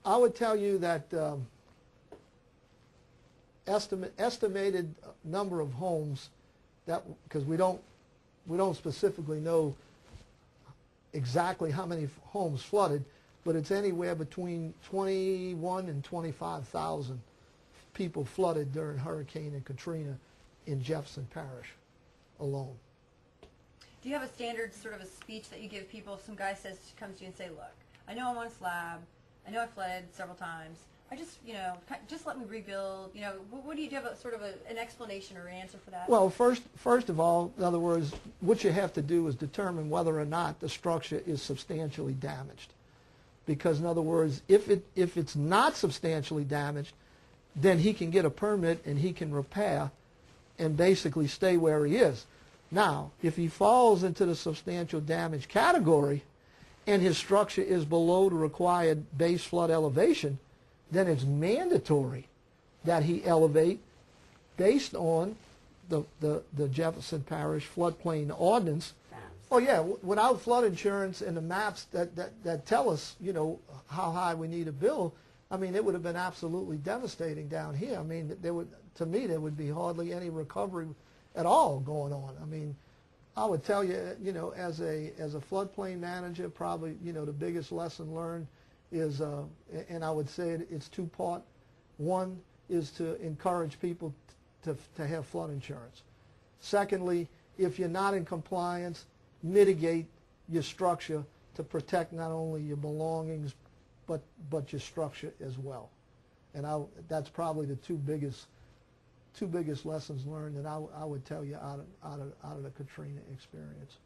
I would tell you that estimated number of homes that, because we don't specifically know exactly how many homes flooded, but it's anywhere between 21 and 25,000 people flooded during Hurricane Katrina in Jefferson Parish alone. Do you have a standard sort of a speech that you give people if some guy comes to you and say, look, I know I'm on a slab, I know I flooded several times, I just, just let me rebuild, what do you have a sort of an explanation or an answer for that? Well, first of all, in other words, what you have to do is determine whether or not the structure is substantially damaged. Because in other words, if it's not substantially damaged, then he can get a permit and he can repair and basically stay where he is. Now, if he falls into the substantial damage category and his structure is below the required base flood elevation, then it's mandatory that he elevate based on the Jefferson Parish floodplain ordinance. Oh yeah, without flood insurance and the maps that tell us, how high we need to build, I mean, it would have been absolutely devastating down here. I mean, to me, there would be hardly any recovery at all going on. I mean, I would tell you, as a floodplain manager, probably, the biggest lesson learned is, and I would say it's two-part. One is to encourage people to have flood insurance. Secondly, if you're not in compliance, mitigate your structure to protect not only your belongings, but your structure as well. And that's probably the two biggest lessons learned that I would tell you out of the Katrina experience.